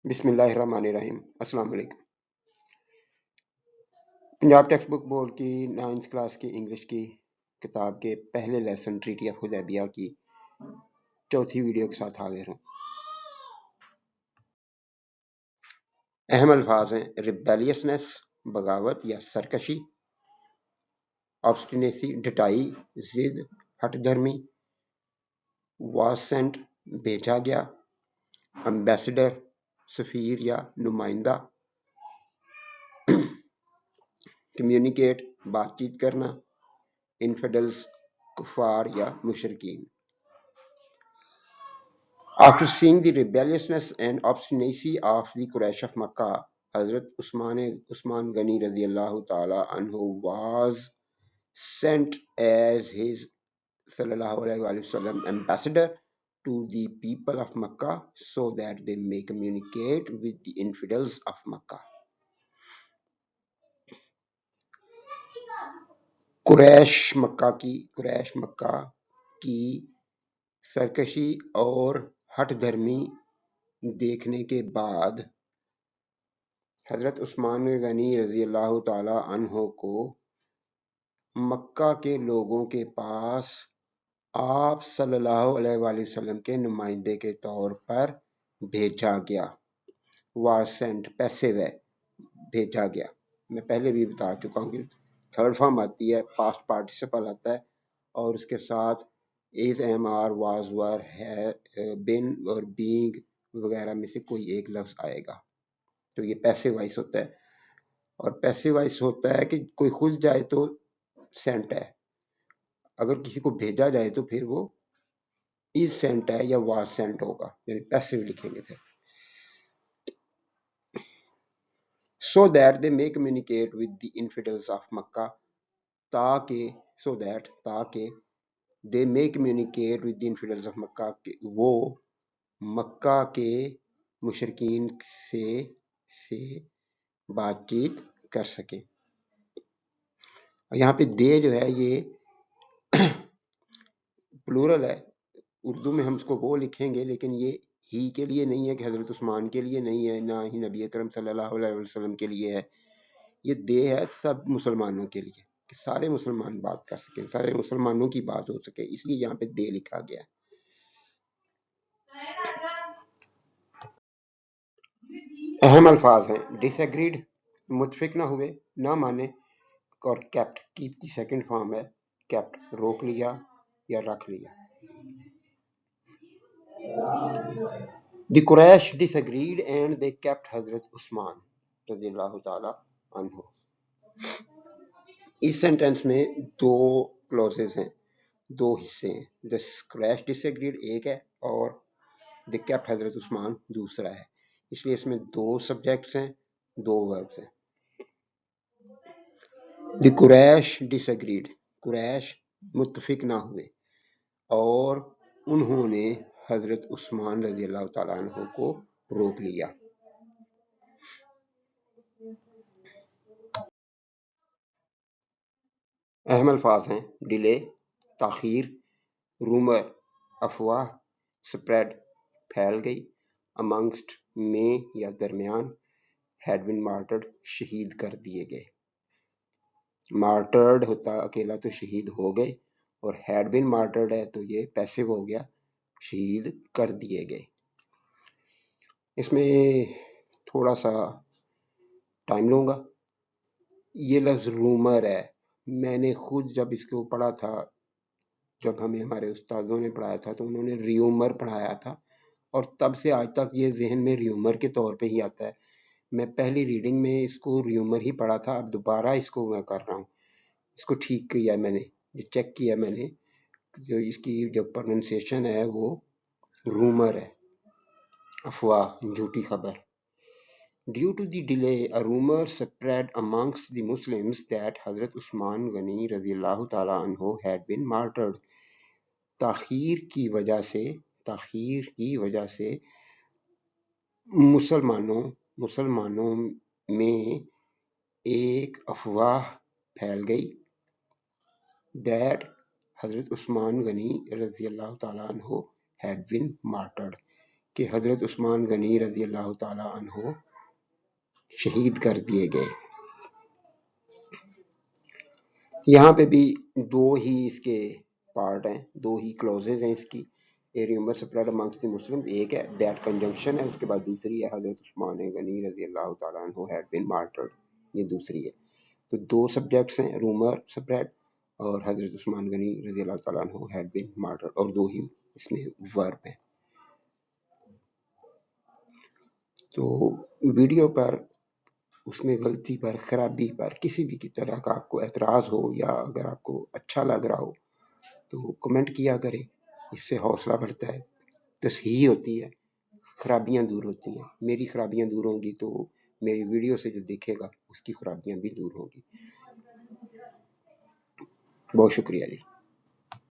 बिस्मिल्लाहिर्रहमानिर्रहीम। अस्सलाम वालेकुम। पंजाब टेक्स्ट बुक बोर्ड की 9th क्लास की इंग्लिश की किताब के पहले लेसन ट्रीटी ऑफ हुदैबिया की चौथी वीडियो के साथ हाजिर हूँ। अहम अल्फाज हैं रिबेलियसनेस बगावत या सरकशी, ऑब्स्टिनेसी डटाई, जिद, हठधर्मी, वाज सेंट भेजा गया, एम्बेसडर सफीर या नुमाइंदा, कम्युनिकेट बातचीत करना, इनफिडल्स कुफार या मुशरकीन। After seeing the rebelliousness and obstinacy of the Quraysh of Makkah, Hazrat Usman Ghani radiallahu ta'ala anhu was sent as his sallallahu alaihi wasallam ambassador to the people of Makkah so that they may communicate with the infidels of Makkah. Quraish मक्का की सरकशी और हठ धर्मी देखने के बाद हजरत उस्मान गनी रजी अल्लाह ताला अन्हो को मक्का के लोगों के पास आप सल्लल्लाहु अलैहि वसल्लम के नुमाइंदे के तौर पर भेजा गया। वाज सेंट पैसिव है, भेजा गया। मैं पहले भी बता चुका हूँ कि थर्ड फॉर्म आती है, पास्ट पार्टिसिपल आता है और उसके साथ इज, एम, आर, वाज, वर, है, बिन और बीइंग वगैरह में से कोई एक लफ्ज आएगा, तो ये पैसिव वॉइस होता है। और पैसिव वॉइस होता है कि कोई खुद जाए तो सेंट है, अगर किसी को भेजा जाए तो फिर वो इज सेंट है या वाज सेंट होगा, यानी पैसिव लिखेंगे फिर। So that they may communicate with the infidels of Makkah, ताकि they may communicate with the infidels of Makkah, कि वो मक्का के मुशरकीन से बातचीत कर सके। यहाँ पे दे जो है ये प्लूरल है, उर्दू में हम इसको वो लिखेंगे, लेकिन ये ही के लिए नहीं है कि हजरत उस्मान के लिए नहीं है, ना ही नबी अकरम सल्लल्लाहु अलैहि वसल्लम के लिए है। ये दे है सब मुसलमानों के लिए, कि सारे मुसलमान बात कर सकें, सारे मुसलमानों की बात हो सके, इसलिए यहाँ पे दे लिखा गया है। अहम अल्फाज हैं डिसएग्रीड मुतफिक ना हुए, ना माने, और केप्ट कीप की सेकंड फॉर्म है, केप्ट रोक लिया या रख लिया। The Quraysh disagreed and they kept Hazrat Usman रज़ियल्लाहु ताला अन्हु। इस सेंटेंस में दो क्लॉजेस हैं, दो हिस्से हैं। The Quraysh disagreed एक है और they kept Hazrat Usman दूसरा है, इसलिए इसमें दो सब्जेक्ट्स हैं, दो वर्ब्स हैं। The Quraysh disagreed, कुरैश मुत्तफिक ना हुए और उन्होंने हजरत उस्मान रज़ियल्लाहु ताला अन्हु को रोक लिया। अहम अल्फाज हैं डिले ताखीर, रूमर अफवाह, स्प्रेड फैल गई, अमंगस्ट में या दरमियान, हैड बीन मार्टर्ड शहीद कर दिए गए। मार्टर्ड होता अकेला तो शहीद हो गए, और हैड बीन मार्टर्ड है तो ये पैसिव हो गया, शहीद कर दिए गए। इसमें थोड़ा सा टाइम लूँगा। ये लफ्ज़ रूमर है, मैंने खुद जब इसको पढ़ा था, जब हमें हमारे उस्तादों ने पढ़ाया था तो उन्होंने र्यूमर पढ़ाया था, और तब से आज तक ये जहन में र्यूमर के तौर पे ही आता है। मैं पहली रीडिंग में इसको र्यूमर ही पढ़ा था, अब दोबारा इसको मैं कर रहा हूँ, इसको ठीक किया मैंने, ये चेक किया मैंने, जो इसकी जो प्रोनाउंसिएशन है वो रूमर है, अफवाह, झूठी खबर। Due to the delay, a rumor spread amongst the Muslims that Hazrat Usman Ghani रज़ियल्लाहु ताला अन्हु had been martyred. ताखीर की वजह से मुसलमानों में एक अफवाह फैल गई that हजरत उस्मान गनी रज़ियल्लाहु ताला अन्हु had been martyred, کہ حضرت عثمان غنی رضی اللہ تعالی عنہ شہید کر دیے گئے۔ یہاں پہ بھی دو ہی اس کے پارٹ ہیں، دو ہی کلوزز ہیں اس کی. A rumor spread amongst the Muslims، ایک ہے that conjunction ہے، اس کے بعد دوسری ہے حضرت عثمان غنی رضی اللہ تعالیٰ عنہ had been martyred، یہ دوسری ہے. تو دو سبجیکٹس ہیں، رومر سپریڈ اور حضرت عثمان غنی رضی اللہ تعالیٰ عنہ had been martyred، اور دو ہی اس میں ورب ہیں. تو ویڈیو پر اس میں غلطی پر، خرابی پر، کسی بھی طرح کا آپ کو اعتراض ہو یا اگر آپ کو اچھا لگ رہا ہو تو کمنٹ کیا کریں، اس سے حوصلہ بڑھتا ہے، تصحیح ہوتی ہے، خرابیاں دور ہوتی ہیں. میری خرابیاں دور ہوں گی تو میری ویڈیو سے جو دیکھے گا اس کی خرابیاں بھی دور ہوں گی. بہت شکریہ جی.